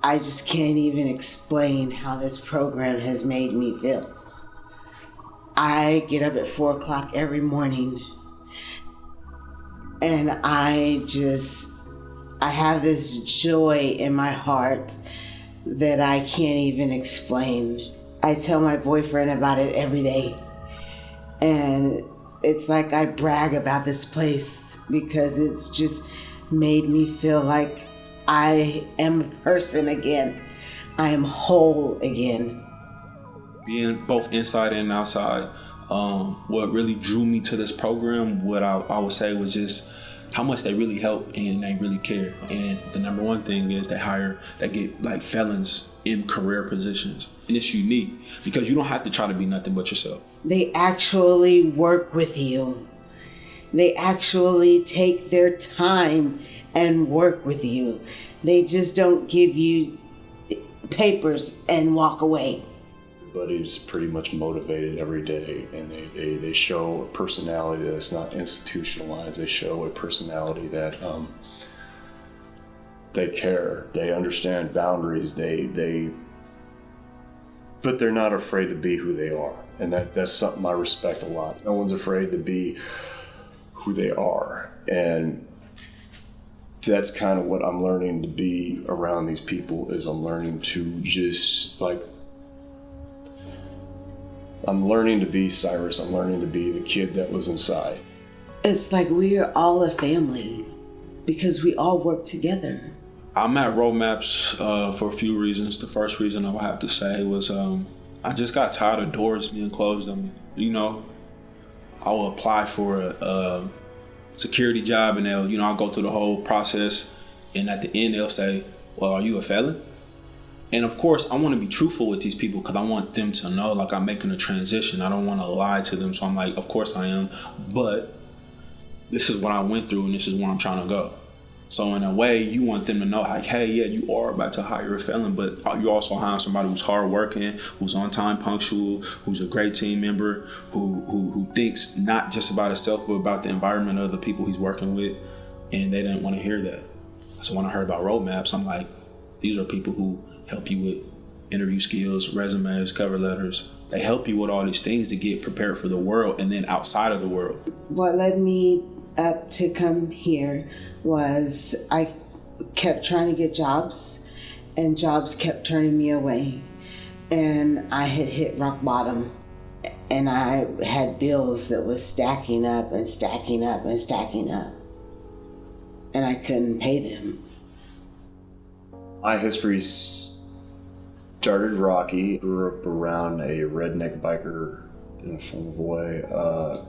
I just can't even explain how this program has made me feel. I get up at 4 o'clock every morning and I have this joy in my heart that I can't even explain. I tell my boyfriend about it every day. And it's like I brag about this place because it's just made me feel like I am a person again. I am whole again. Being both inside and outside, what really drew me to this program, what I would say was just how much they really help and they really care. And the number one thing is they get like felons in career positions. And it's unique because you don't have to try to be nothing but yourself. They actually work with you. They actually take their time and work with you. They just don't give you papers and walk away. Everybody's pretty much motivated every day, and they show a personality that's not institutionalized. They show a personality that they care, they understand boundaries, but they're not afraid to be who they are. And that's something I respect a lot. No one's afraid to be who they are. And that's kind of what I'm learning to be around these people, is I'm learning to just I'm learning to be Cyrus. I'm learning to be the kid that was inside. It's like we are all a family because we all work together. I'm at Roadmaps for a few reasons. The first reason I would have to say was I just got tired of doors being closed on me. You know, I will apply for a security job and I'll go through the whole process, and at the end they'll say, well, are you a felon? And of course, I want to be truthful with these people because I want them to know like I'm making a transition. I don't want to lie to them. So I'm like, of course I am, but this is what I went through and this is where I'm trying to go. So in a way, you want them to know like, hey, yeah, you are about to hire a felon, but you also hire somebody who's hardworking, who's on time, punctual, who's a great team member, who thinks not just about himself, but about the environment of the people he's working with. And they didn't want to hear that. So when I heard about Roadmaps, I'm like, these are people who help you with interview skills, resumes, cover letters. They help you with all these things to get prepared for the world and then outside of the world. What led me up to come here was I kept trying to get jobs and jobs kept turning me away. And I had hit rock bottom and I had bills that was stacking up and stacking up and stacking up. And I couldn't pay them. My history started rocky. Grew up around a redneck biker, in a form of a way,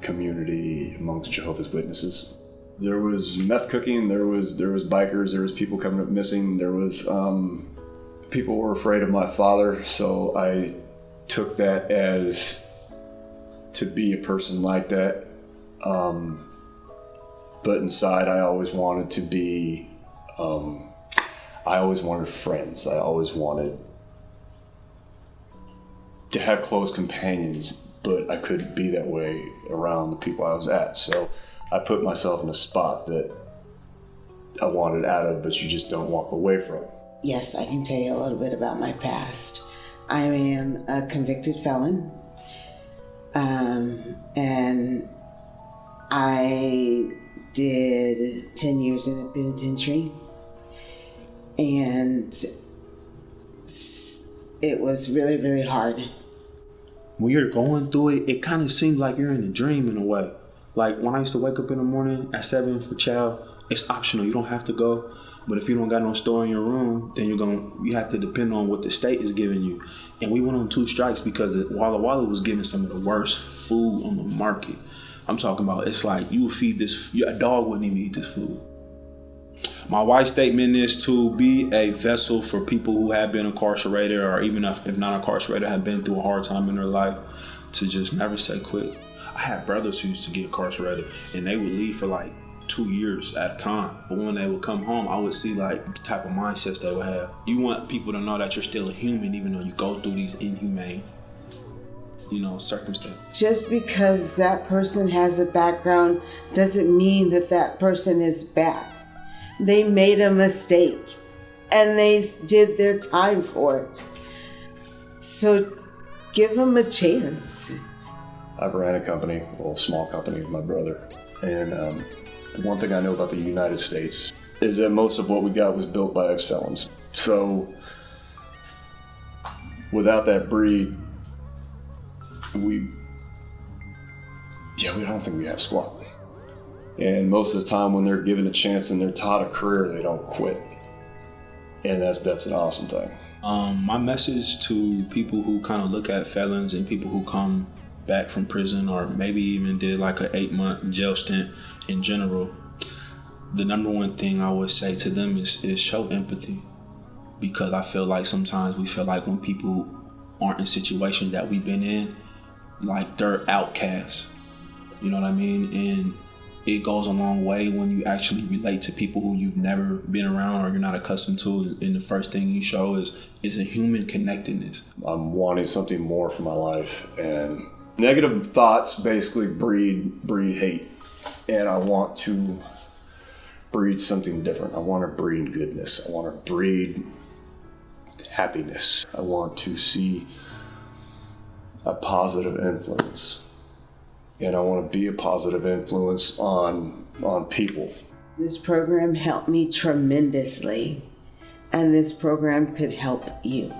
community amongst Jehovah's Witnesses. There was meth cooking, there was bikers, there was people coming up missing, there was people were afraid of my father, so I took that as to be a person like that. But inside I always wanted to be, I always wanted friends. I always wanted to have close companions, but I couldn't be that way around the people I was at. So I put myself in a spot that I wanted out of, but you just don't walk away from. Yes, I can tell you a little bit about my past. I am a convicted felon, and I did 10 years in the penitentiary, and it was really, really hard. When you're going through it, it kind of seems like you're in a dream in a way. Like when I used to wake up in the morning at 7 for chow, it's optional. You don't have to go. But if you don't got no store in your room, then you have to depend on what the state is giving you. And we went on 2 strikes because Walla Walla was giving some of the worst food on the market. I'm talking about, it's like you would feed this, a dog wouldn't even eat this food. My wife's statement is to be a vessel for people who have been incarcerated, or even if not incarcerated, have been through a hard time in their life, to just never say quit. I had brothers who used to get incarcerated and they would leave for like 2 years at a time. But when they would come home, I would see like the type of mindsets they would have. You want people to know that you're still a human even though you go through these inhumane, circumstances. Just because that person has a background doesn't mean that that person is bad. They made a mistake. and they did their time for it. So give them a chance. I've ran a company, well, a small company with my brother. And the one thing I know about the United States is that most of what we got was built by ex-felons. So without that breed, I don't think we have squat. And most of the time when they're given a chance and they're taught a career, they don't quit. And that's an awesome thing. My message to people who kind of look at felons and people who come back from prison or maybe even did like an 8-month jail stint in general, the number one thing I would say to them is show empathy. Because I feel like sometimes we feel like when people aren't in situations that we've been in, like they're outcasts. You know what I mean? And it goes a long way when you actually relate to people who you've never been around or you're not accustomed to, and the first thing you show is a human connectedness. I'm wanting something more for my life, and negative thoughts basically breed hate, and I want to breed something different. I want to breed goodness. I want to breed happiness. I want to see a positive influence. And I want to be a positive influence on people. This program helped me tremendously, and this program could help you.